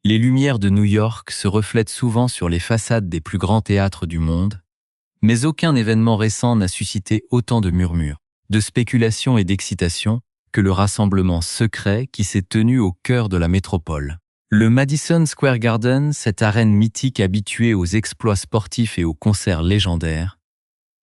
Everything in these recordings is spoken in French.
Les lumières de New York se reflètent souvent sur les façades des plus grands théâtres du monde, mais aucun événement récent n'a suscité autant de murmures, de spéculations et d'excitation que le rassemblement secret qui s'est tenu au cœur de la métropole. Le Madison Square Garden, cette arène mythique habituée aux exploits sportifs et aux concerts légendaires,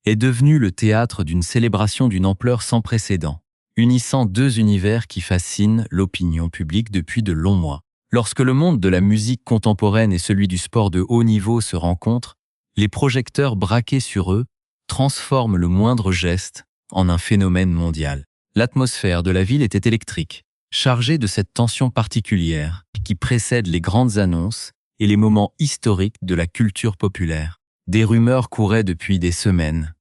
est devenu le théâtre d'une célébration d'une ampleur sans précédent, unissant deux univers qui fascinent l'opinion publique depuis de longs mois. Lorsque le monde de la musique contemporaine et celui du sport de haut niveau se rencontrent, les projecteurs braqués sur eux transforment le moindre geste en un phénomène mondial. L'atmosphère de la ville était électrique, chargée de cette tension particulière qui précède les grandes annonces et les moments historiques de la culture populaire. Des rumeurs couraient depuis des semaines,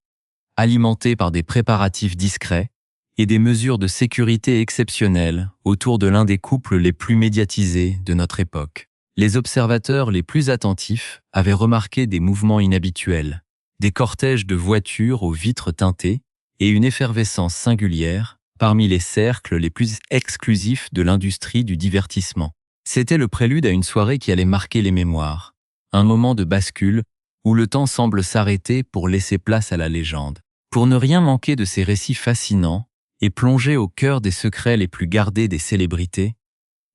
alimentées par des préparatifs discrets et des mesures de sécurité exceptionnelles autour de l'un des couples les plus médiatisés de notre époque. Les observateurs les plus attentifs avaient remarqué des mouvements inhabituels, des cortèges de voitures aux vitres teintées et une effervescence singulière parmi les cercles les plus exclusifs de l'industrie du divertissement. C'était le prélude à une soirée qui allait marquer les mémoires, un moment de bascule où le temps semble s'arrêter pour laisser place à la légende. Pour ne rien manquer de ces récits fascinants et plonger au cœur des secrets les plus gardés des célébrités,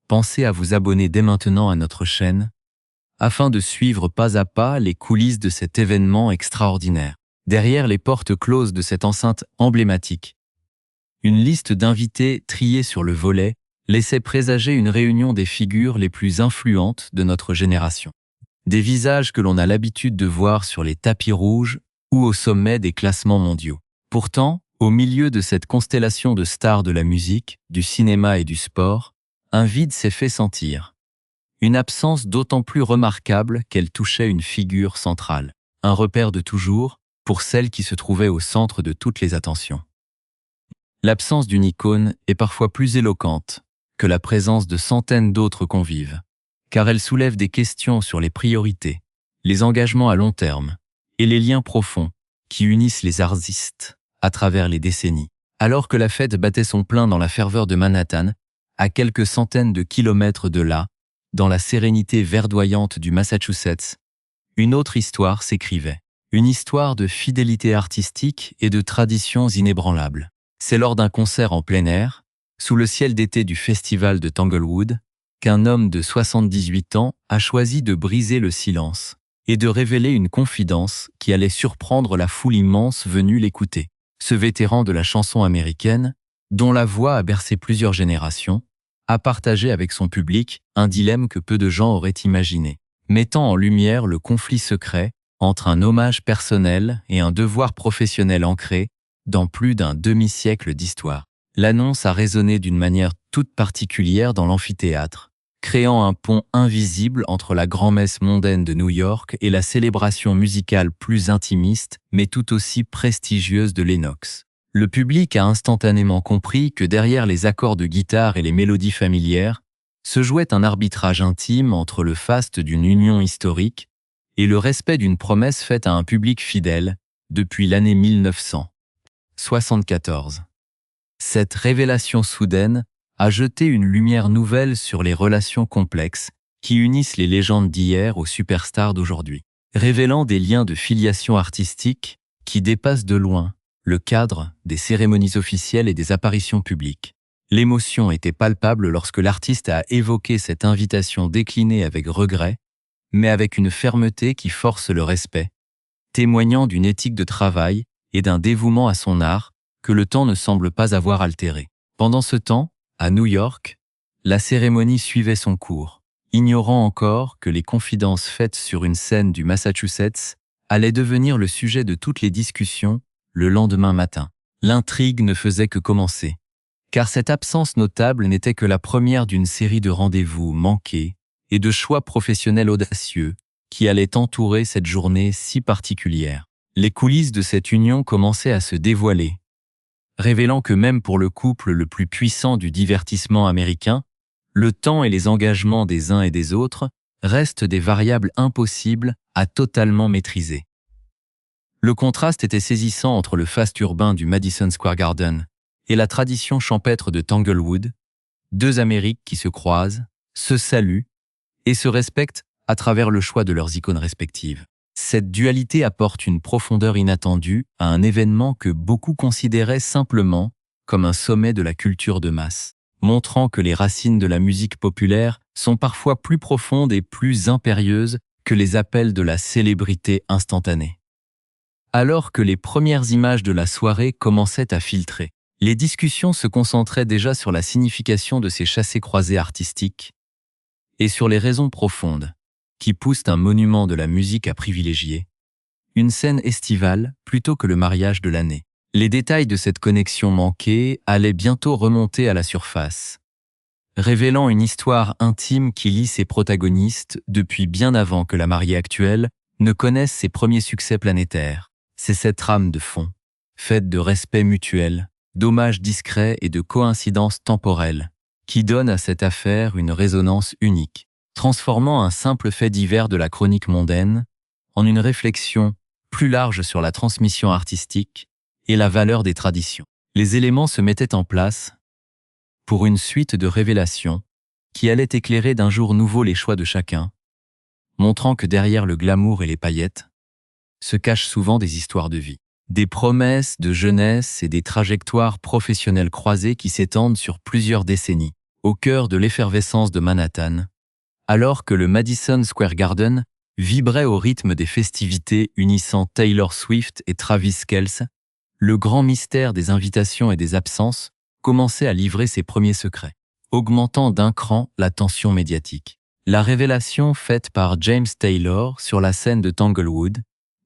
pensez à vous abonner dès maintenant à notre chaîne afin de suivre pas à pas les coulisses de cet événement extraordinaire. Derrière les portes closes de cette enceinte emblématique, une liste d'invités triés sur le volet laissait présager une réunion des figures les plus influentes de notre génération. Des visages que l'on a l'habitude de voir sur les tapis rouges ou au sommet des classements mondiaux. Pourtant, au milieu de cette constellation de stars de la musique, du cinéma et du sport, un vide s'est fait sentir. Une absence d'autant plus remarquable qu'elle touchait une figure centrale. Un repère de toujours pour celle qui se trouvait au centre de toutes les attentions. L'absence d'une icône est parfois plus éloquente que la présence de centaines d'autres convives, car elle soulève des questions sur les priorités, les engagements à long terme et les liens profonds qui unissent les artistes à travers les décennies. Alors que la fête battait son plein dans la ferveur de Manhattan, à quelques centaines de kilomètres de là, dans la sérénité verdoyante du Massachusetts, une autre histoire s'écrivait. Une histoire de fidélité artistique et de traditions inébranlables. C'est lors d'un concert en plein air, sous le ciel d'été du festival de Tanglewood, qu'un homme de 78 ans a choisi de briser le silence et de révéler une confidence qui allait surprendre la foule immense venue l'écouter. Ce vétéran de la chanson américaine, dont la voix a bercé plusieurs générations, a partagé avec son public un dilemme que peu de gens auraient imaginé, mettant en lumière le conflit secret entre un hommage personnel et un devoir professionnel ancré dans plus d'un demi-siècle d'histoire. L'annonce a résonné d'une manière toute particulière dans l'amphithéâtre, créant un pont invisible entre la grand-messe mondaine de New York et la célébration musicale plus intimiste, mais tout aussi prestigieuse de Lennox. Le public a instantanément compris que derrière les accords de guitare et les mélodies familières se jouait un arbitrage intime entre le faste d'une union historique et le respect d'une promesse faite à un public fidèle depuis l'année 1974. Cette révélation soudaine a jeté une lumière nouvelle sur les relations complexes qui unissent les légendes d'hier aux superstars d'aujourd'hui, révélant des liens de filiation artistique qui dépassent de loin le cadre des cérémonies officielles et des apparitions publiques. L'émotion était palpable lorsque l'artiste a évoqué cette invitation déclinée avec regret, mais avec une fermeté qui force le respect, témoignant d'une éthique de travail et d'un dévouement à son art que le temps ne semble pas avoir altéré. Pendant ce temps, à New York, la cérémonie suivait son cours, ignorant encore que les confidences faites sur une scène du Massachusetts allaient devenir le sujet de toutes les discussions le lendemain matin. L'intrigue ne faisait que commencer, car cette absence notable n'était que la première d'une série de rendez-vous manqués et de choix professionnels audacieux qui allaient entourer cette journée si particulière. Les coulisses de cette union commençaient à se dévoiler, révélant que même pour le couple le plus puissant du divertissement américain, le temps et les engagements des uns et des autres restent des variables impossibles à totalement maîtriser. Le contraste était saisissant entre le faste urbain du Madison Square Garden et la tradition champêtre de Tanglewood, deux Amériques qui se croisent, se saluent et se respectent à travers le choix de leurs icônes respectives. Cette dualité apporte une profondeur inattendue à un événement que beaucoup considéraient simplement comme un sommet de la culture de masse, montrant que les racines de la musique populaire sont parfois plus profondes et plus impérieuses que les appels de la célébrité instantanée. Alors que les premières images de la soirée commençaient à filtrer, les discussions se concentraient déjà sur la signification de ces chassés-croisés artistiques et sur les raisons profondes qui poussent un monument de la musique à privilégier une scène estivale plutôt que le mariage de l'année. Les détails de cette connexion manquée allaient bientôt remonter à la surface, révélant une histoire intime qui lie ses protagonistes depuis bien avant que la mariée actuelle ne connaisse ses premiers succès planétaires. C'est cette trame de fond, faite de respect mutuel, d'hommages discrets et de coïncidences temporelles, qui donne à cette affaire une résonance unique, transformant un simple fait divers de la chronique mondaine en une réflexion plus large sur la transmission artistique et la valeur des traditions. Les éléments se mettaient en place pour une suite de révélations qui allaient éclairer d'un jour nouveau les choix de chacun, montrant que derrière le glamour et les paillettes se cachent souvent des histoires de vie, des promesses de jeunesse et des trajectoires professionnelles croisées qui s'étendent sur plusieurs décennies, au cœur de l'effervescence de Manhattan, alors que le Madison Square Garden vibrait au rythme des festivités unissant Taylor Swift et Travis Kelce. Le grand mystère des invitations et des absences commençait à livrer ses premiers secrets, augmentant d'un cran la tension médiatique. La révélation faite par James Taylor sur la scène de Tanglewood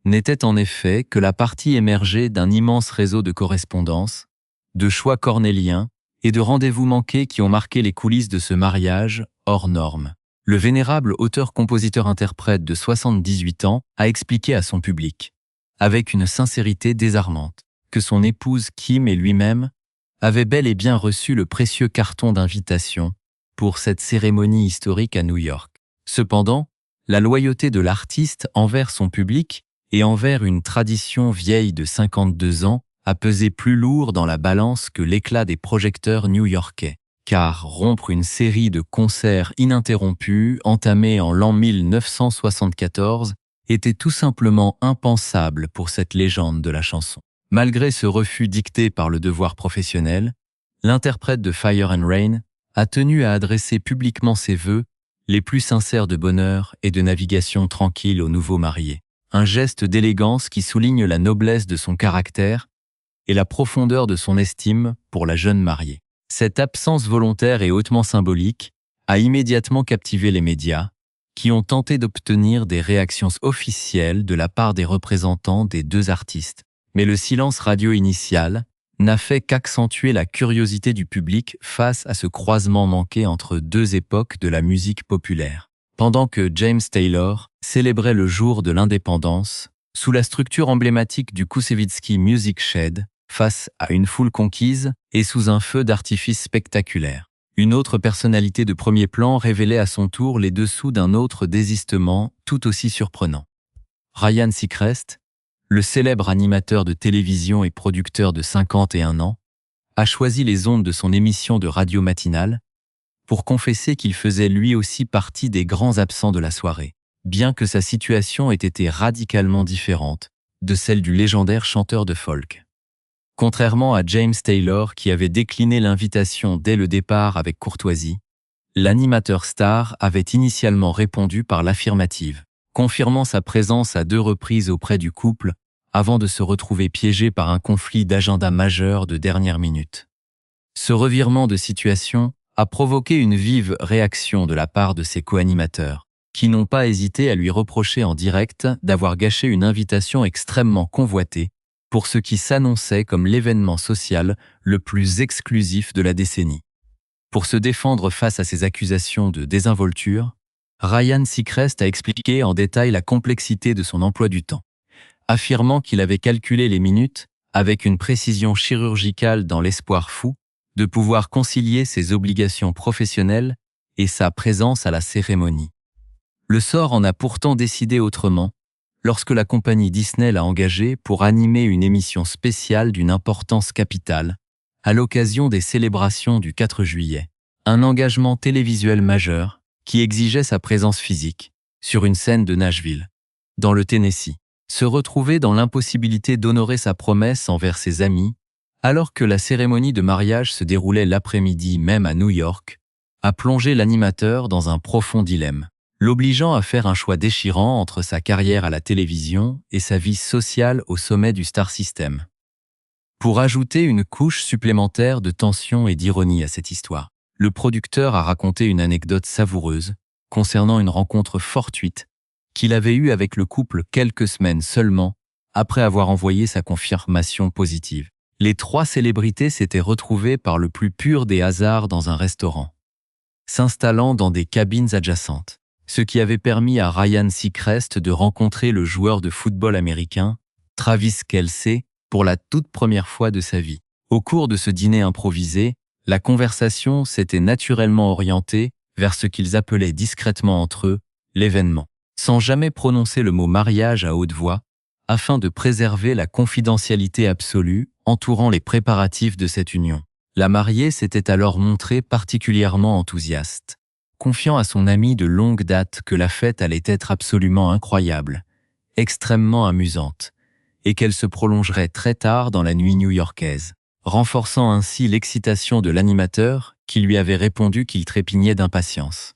n'était en effet que la partie émergée d'un immense réseau de correspondances, de choix cornéliens et de rendez-vous manqués qui ont marqué les coulisses de ce mariage hors norme. Le vénérable auteur-compositeur-interprète de 78 ans a expliqué à son public, avec une sincérité désarmante, que son épouse Kim et lui-même avaient bel et bien reçu le précieux carton d'invitation pour cette cérémonie historique à New York. Cependant, la loyauté de l'artiste envers son public et envers une tradition vieille de 52 ans a pesé plus lourd dans la balance que l'éclat des projecteurs new-yorkais, car rompre une série de concerts ininterrompus entamés en l'an 1974 était tout simplement impensable pour cette légende de la chanson. Malgré ce refus dicté par le devoir professionnel, l'interprète de Fire and Rain a tenu à adresser publiquement ses vœux les plus sincères de bonheur et de navigation tranquille aux nouveaux mariés. Un geste d'élégance qui souligne la noblesse de son caractère et la profondeur de son estime pour la jeune mariée. Cette absence volontaire et hautement symbolique a immédiatement captivé les médias, qui ont tenté d'obtenir des réactions officielles de la part des représentants des deux artistes. Mais le silence radio initial n'a fait qu'accentuer la curiosité du public face à ce croisement manqué entre deux époques de la musique populaire. Pendant que James Taylor célébrait le jour de l'indépendance, sous la structure emblématique du Koussevitzky Music Shed, face à une foule conquise et sous un feu d'artifice spectaculaire, une autre personnalité de premier plan révélait à son tour les dessous d'un autre désistement tout aussi surprenant. Ryan Seacrest, le célèbre animateur de télévision et producteur de 51 ans, a choisi les ondes de son émission de radio matinale pour confesser qu'il faisait lui aussi partie des grands absents de la soirée, bien que sa situation ait été radicalement différente de celle du légendaire chanteur de folk. Contrairement à James Taylor qui avait décliné l'invitation dès le départ avec courtoisie, l'animateur star avait initialement répondu par l'affirmative, confirmant sa présence à 2 reprises auprès du couple avant de se retrouver piégé par un conflit d'agenda majeur de dernière minute. Ce revirement de situation a provoqué une vive réaction de la part de ses co-animateurs, qui n'ont pas hésité à lui reprocher en direct d'avoir gâché une invitation extrêmement convoitée pour ce qui s'annonçait comme l'événement social le plus exclusif de la décennie. Pour se défendre face à ces accusations de désinvolture, Ryan Seacrest a expliqué en détail la complexité de son emploi du temps, affirmant qu'il avait calculé les minutes avec une précision chirurgicale dans l'espoir fou de pouvoir concilier ses obligations professionnelles et sa présence à la cérémonie. Le sort en a pourtant décidé autrement lorsque la compagnie Disney l'a engagé pour animer une émission spéciale d'une importance capitale à l'occasion des célébrations du 4 juillet. Un engagement télévisuel majeur qui exigeait sa présence physique, sur une scène de Nashville, dans le Tennessee. Se retrouver dans l'impossibilité d'honorer sa promesse envers ses amis, alors que la cérémonie de mariage se déroulait l'après-midi même à New York, a plongé l'animateur dans un profond dilemme, l'obligeant à faire un choix déchirant entre sa carrière à la télévision et sa vie sociale au sommet du star system. Pour ajouter une couche supplémentaire de tension et d'ironie à cette histoire, le producteur a raconté une anecdote savoureuse concernant une rencontre fortuite qu'il avait eue avec le couple quelques semaines seulement après avoir envoyé sa confirmation positive. Les 3 célébrités s'étaient retrouvées par le plus pur des hasards dans un restaurant, s'installant dans des cabines adjacentes, ce qui avait permis à Ryan Seacrest de rencontrer le joueur de football américain, Travis Kelce, pour la toute première fois de sa vie. Au cours de ce dîner improvisé, la conversation s'était naturellement orientée vers ce qu'ils appelaient discrètement entre eux l'événement, sans jamais prononcer le mot mariage à haute voix, afin de préserver la confidentialité absolue entourant les préparatifs de cette union. La mariée s'était alors montrée particulièrement enthousiaste, confiant à son ami de longue date que la fête allait être absolument incroyable, extrêmement amusante, et qu'elle se prolongerait très tard dans la nuit new-yorkaise, renforçant ainsi l'excitation de l'animateur qui lui avait répondu qu'il trépignait d'impatience.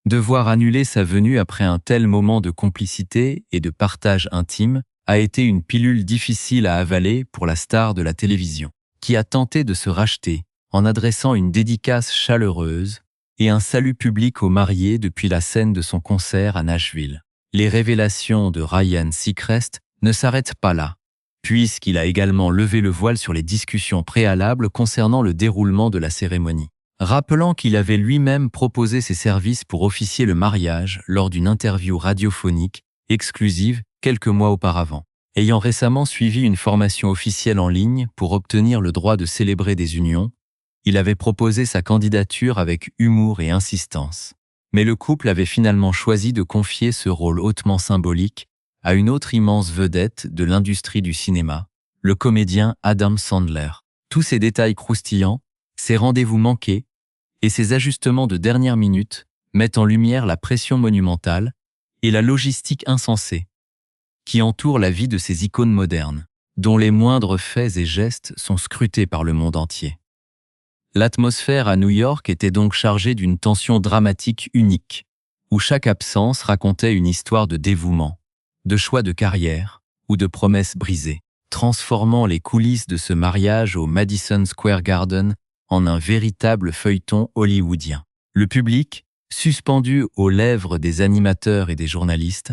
Devoir annuler sa venue après un tel moment de complicité et de partage intime a été une pilule difficile à avaler pour la star de la télévision, qui a tenté de se racheter en adressant une dédicace chaleureuse et un salut public aux mariés depuis la scène de son concert à Nashville. Les révélations de Ryan Seacrest ne s'arrête pas là, puisqu'il a également levé le voile sur les discussions préalables concernant le déroulement de la cérémonie, rappelant qu'il avait lui-même proposé ses services pour officier le mariage lors d'une interview radiophonique exclusive quelques mois auparavant, ayant récemment suivi une formation officielle en ligne pour obtenir le droit de célébrer des unions. Il avait proposé sa candidature avec humour et insistance. Mais le couple avait finalement choisi de confier ce rôle hautement symbolique à une autre immense vedette de l'industrie du cinéma, le comédien Adam Sandler. Tous ces détails croustillants, ces rendez-vous manqués et ces ajustements de dernière minute mettent en lumière la pression monumentale et la logistique insensée qui entourent la vie de ces icônes modernes, dont les moindres faits et gestes sont scrutés par le monde entier. L'atmosphère à New York était donc chargée d'une tension dramatique unique, où chaque absence racontait une histoire de dévouement, de choix de carrière ou de promesses brisées, transformant les coulisses de ce mariage au Madison Square Garden en un véritable feuilleton hollywoodien. Le public, suspendu aux lèvres des animateurs et des journalistes,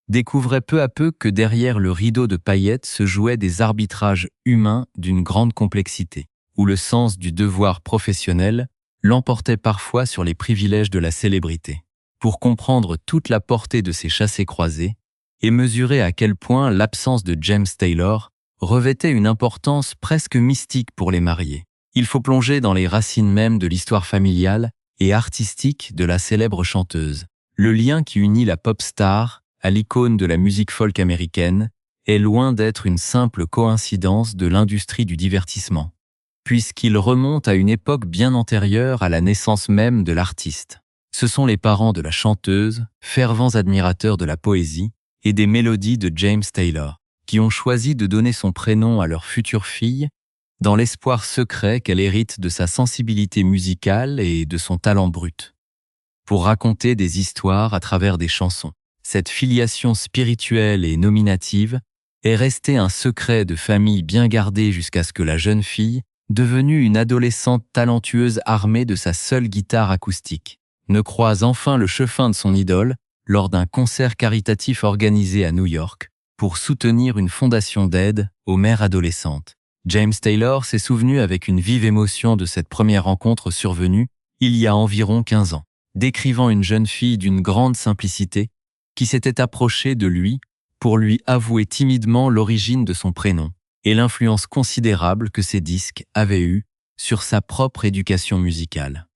découvrait peu à peu que derrière le rideau de paillettes se jouaient des arbitrages humains d'une grande complexité, où le sens du devoir professionnel l'emportait parfois sur les privilèges de la célébrité. Pour comprendre toute la portée de ces chassés-croisés et mesurer à quel point l'absence de James Taylor revêtait une importance presque mystique pour les mariés, il faut plonger dans les racines mêmes de l'histoire familiale et artistique de la célèbre chanteuse. Le lien qui unit la pop star à l'icône de la musique folk américaine est loin d'être une simple coïncidence de l'industrie du divertissement, puisqu'il remonte à une époque bien antérieure à la naissance même de l'artiste. Ce sont les parents de la chanteuse, fervents admirateurs de la poésie et des mélodies de James Taylor, qui ont choisi de donner son prénom à leur future fille dans l'espoir secret qu'elle hérite de sa sensibilité musicale et de son talent brut, pour raconter des histoires à travers des chansons. Cette filiation spirituelle et nominative est restée un secret de famille bien gardé jusqu'à ce que la jeune fille, devenue une adolescente talentueuse armée de sa seule guitare acoustique, ne croise enfin le chefin de son idole lors d'un concert caritatif organisé à New York pour soutenir une fondation d'aide aux mères adolescentes. James Taylor s'est souvenu avec une vive émotion de cette première rencontre survenue il y a environ 15 ans, décrivant une jeune fille d'une grande simplicité qui s'était approchée de lui pour lui avouer timidement l'origine de son prénom et l'influence considérable que ses disques avaient eue sur sa propre éducation musicale.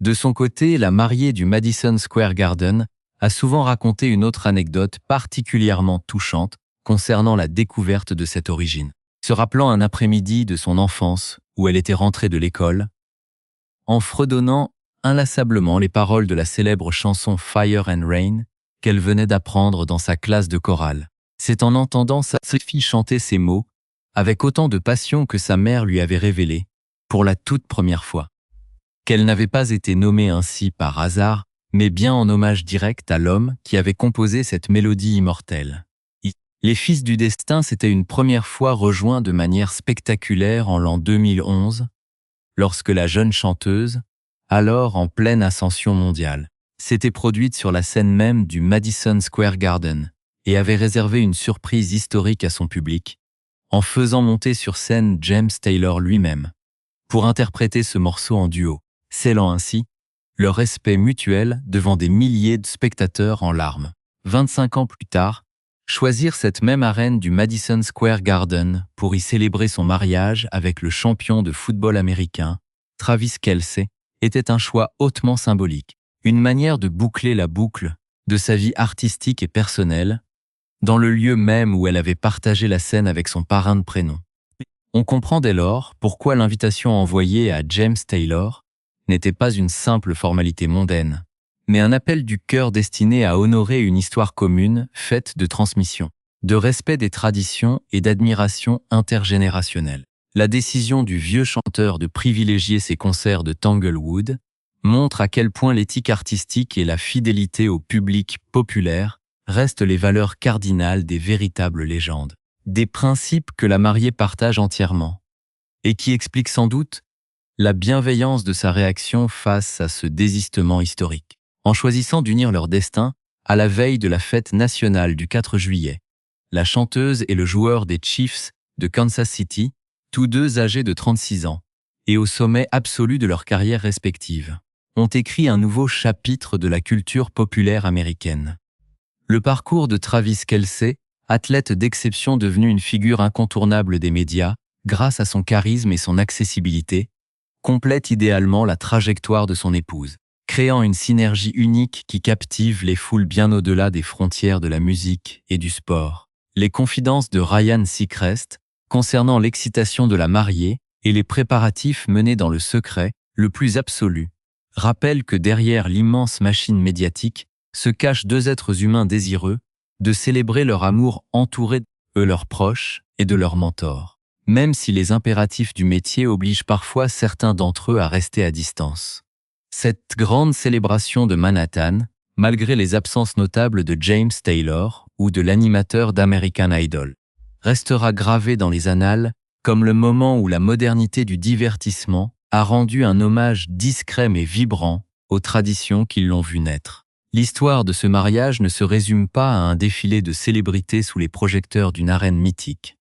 De son côté, la mariée du Madison Square Garden a souvent raconté une autre anecdote particulièrement touchante concernant la découverte de cette origine. Se rappelant un après-midi de son enfance où elle était rentrée de l'école, en fredonnant inlassablement les paroles de la célèbre chanson Fire and Rain qu'elle venait d'apprendre dans sa classe de chorale. C'est en entendant sa fille chanter ces mots, avec autant de passion que sa mère lui avait révélé, pour la toute première fois, qu'elle n'avait pas été nommée ainsi par hasard, mais bien en hommage direct à l'homme qui avait composé cette mélodie immortelle. Les Fils du Destin s'étaient une première fois rejoints de manière spectaculaire en l'an 2011, lorsque la jeune chanteuse, alors en pleine ascension mondiale, s'était produite sur la scène même du Madison Square Garden et avait réservé une surprise historique à son public, en faisant monter sur scène James Taylor lui-même, pour interpréter ce morceau en duo, scellant ainsi leur respect mutuel devant des milliers de spectateurs en larmes. 25 ans plus tard, choisir cette même arène du Madison Square Garden pour y célébrer son mariage avec le champion de football américain, Travis Kelce, était un choix hautement symbolique, une manière de boucler la boucle de sa vie artistique et personnelle, dans le lieu même où elle avait partagé la scène avec son parrain de prénom. On comprend dès lors pourquoi l'invitation envoyée à James Taylor n'était pas une simple formalité mondaine, mais un appel du cœur destiné à honorer une histoire commune faite de transmission, de respect des traditions et d'admiration intergénérationnelle. La décision du vieux chanteur de privilégier ses concerts de Tanglewood montre à quel point l'éthique artistique et la fidélité au public populaire restent les valeurs cardinales des véritables légendes, des principes que la mariée partage entièrement, et qui expliquent sans doute la bienveillance de sa réaction face à ce désistement historique. En choisissant d'unir leur destin à la veille de la fête nationale du 4 juillet, la chanteuse et le joueur des Chiefs de Kansas City, tous deux âgés de 36 ans, et au sommet absolu de leur carrière respective, ont écrit un nouveau chapitre de la culture populaire américaine. Le parcours de Travis Kelce, athlète d'exception devenu une figure incontournable des médias, grâce à son charisme et son accessibilité, complète idéalement la trajectoire de son épouse, créant une synergie unique qui captive les foules bien au-delà des frontières de la musique et du sport. Les confidences de Ryan Seacrest concernant l'excitation de la mariée et les préparatifs menés dans le secret le plus absolu rappellent que derrière l'immense machine médiatique se cachent deux êtres humains désireux de célébrer leur amour entourés de leurs proches et de leurs mentors, même si les impératifs du métier obligent parfois certains d'entre eux à rester à distance. Cette grande célébration de Manhattan, malgré les absences notables de James Taylor ou de l'animateur d'American Idol, restera gravée dans les annales comme le moment où la modernité du divertissement a rendu un hommage discret mais vibrant aux traditions qui l'ont vu naître. L'histoire de ce mariage ne se résume pas à un défilé de célébrités sous les projecteurs d'une arène mythique.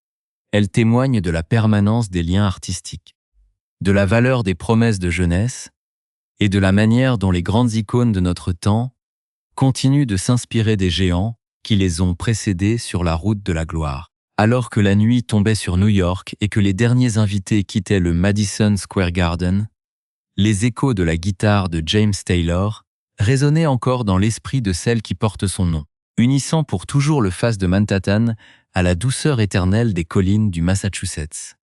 Elle témoigne de la permanence des liens artistiques, de la valeur des promesses de jeunesse et de la manière dont les grandes icônes de notre temps continuent de s'inspirer des géants qui les ont précédés sur la route de la gloire. Alors que la nuit tombait sur New York et que les derniers invités quittaient le Madison Square Garden, les échos de la guitare de James Taylor résonnaient encore dans l'esprit de celle qui porte son nom, unissant pour toujours le faste de Manhattan à la douceur éternelle des collines du Massachusetts.